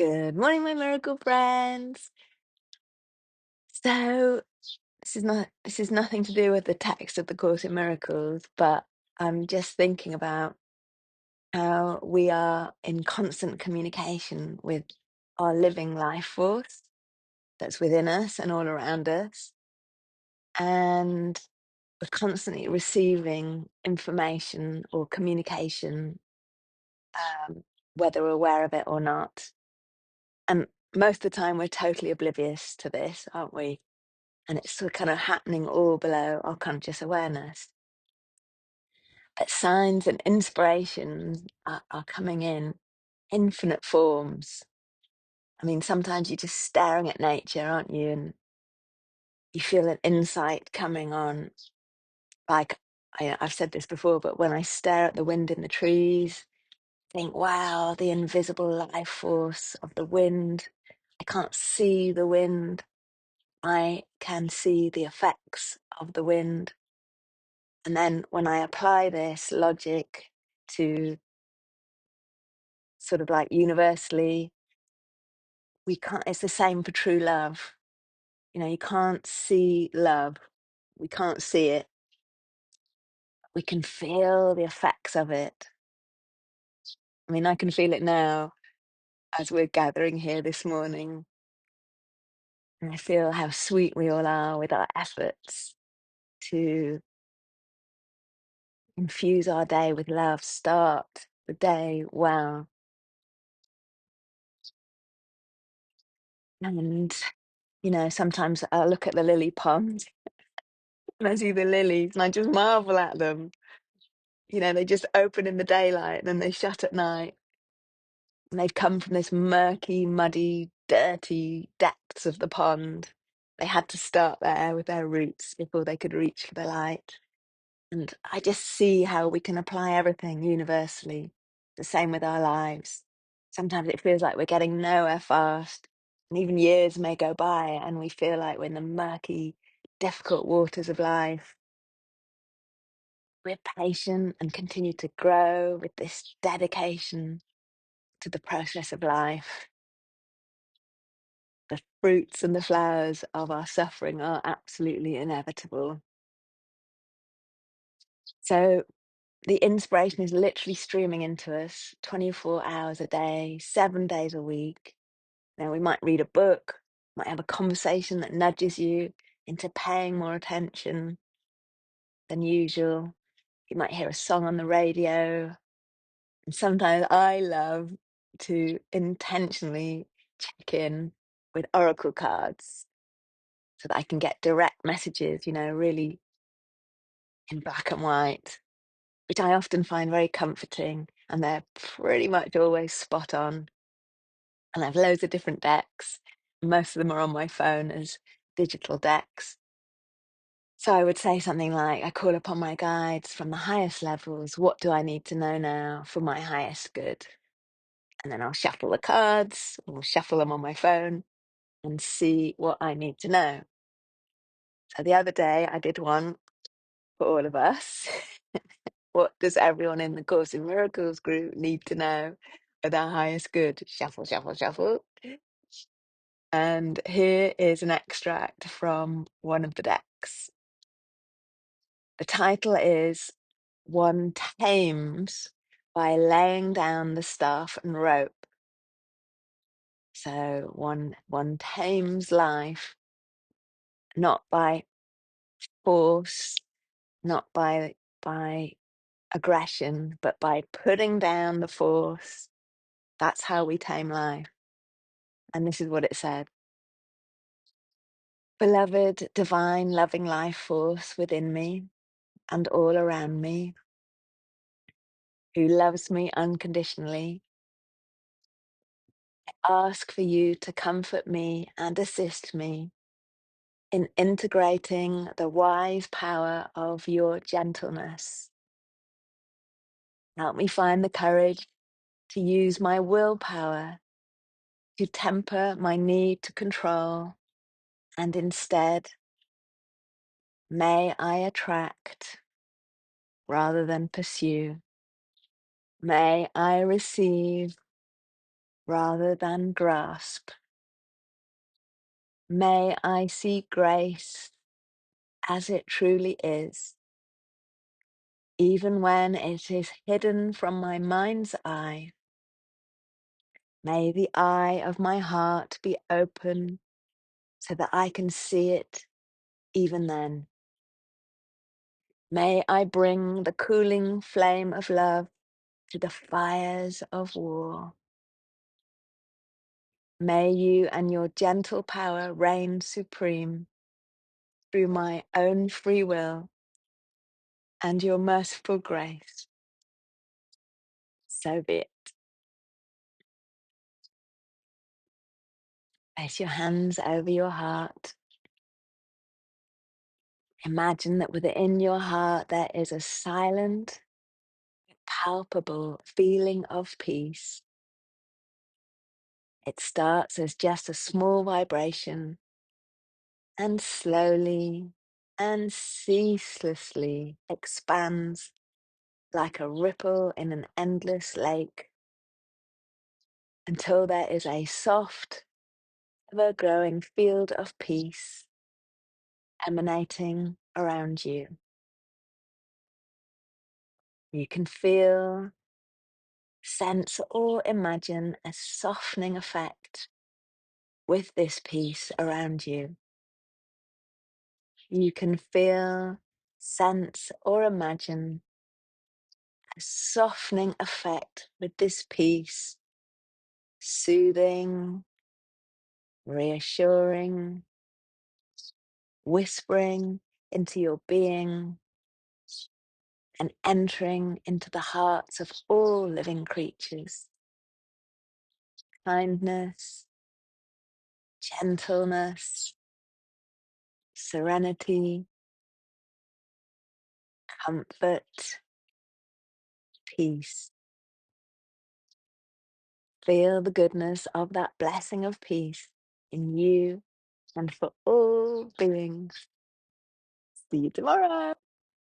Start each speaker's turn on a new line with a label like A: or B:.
A: Good morning, my miracle friends. So this is nothing to do with the text of the Course in Miracles, but I'm just thinking about how we are in constant communication with our living life force that's within us and all around us. And we're constantly receiving information or communication, whether we're aware of it or not. And most of the time, we're totally oblivious to this, aren't we? And it's sort of kind of happening all below our conscious awareness. But signs and inspirations are coming in infinite forms. I mean, sometimes you're just staring at nature, aren't you? And you feel an insight coming on. Like, I've said this before, but when I stare at the wind in the trees, think, wow, the invisible life force of the wind. I can't see the wind. I can see the effects of the wind. And then when I apply this logic to sort of like universally, we can't, it's the same for true love. You know, you can't see love. We can't see it. We can feel the effects of it. I mean, I can feel it now as we're gathering here this morning. And I feel how sweet we all are with our efforts to infuse our day with love, start the day well. And, sometimes I look at the lily pond and I see the lilies and I just marvel at them. They just open in the daylight and then they shut at night. And they've come from this murky, muddy, dirty depths of the pond. They had to start there with their roots before they could reach for the light. And I just see how we can apply everything universally. The same with our lives. Sometimes it feels like we're getting nowhere fast. And even years may go by and we feel like we're in the murky, difficult waters of life. We're patient and continue to grow with this dedication to the process of life. The fruits and the flowers of our suffering are absolutely inevitable. So the inspiration is literally streaming into us 24 hours a day, 7 days a week. Now, we might read a book, might have a conversation that nudges you into paying more attention than usual. You might hear a song on the radio. And sometimes I love to intentionally check in with oracle cards so that I can get direct messages, really in black and white, which I often find very comforting. And they're pretty much always spot on. And I have loads of different decks. Most of them are on my phone as digital decks. So I would say something like, I call upon my guides from the highest levels. What do I need to know now for my highest good? And then I'll shuffle the cards or shuffle them on my phone and see what I need to know. So the other day I did one for all of us. What does everyone in the Course in Miracles group need to know for their highest good? Shuffle, shuffle, shuffle. And here is an extract from one of the decks. The title is One Tames by Laying Down the Staff and Rope. So one tames life, not by force, not by aggression, but by putting down the force. That's how we tame life. And this is what it said. Beloved, divine, loving life force within me and all around me, who loves me unconditionally, ask for you to comfort me and assist me in integrating the wise power of your gentleness. Help me find the courage to use my willpower to temper my need to control, and instead, may I attract rather than pursue. May I receive rather than grasp. May I see grace as it truly is, even when it is hidden from my mind's eye. May the eye of my heart be open so that I can see it even then. May I bring the cooling flame of love to the fires of war. May you and your gentle power reign supreme through my own free will and your merciful grace. So be it. Place your hands over your heart. Imagine that within your heart there is a silent, palpable feeling of peace. It starts as just a small vibration and slowly and ceaselessly expands like a ripple in an endless lake until there is a soft, ever-growing field of peace emanating around you. You can feel, sense, or imagine a softening effect with this peace around you. You can feel, sense, or imagine a softening effect with this peace, soothing, reassuring, whispering into your being and entering into the hearts of all living creatures. Kindness, gentleness, serenity, comfort, peace. Feel the goodness of that blessing of peace in you and for all beings. See you tomorrow.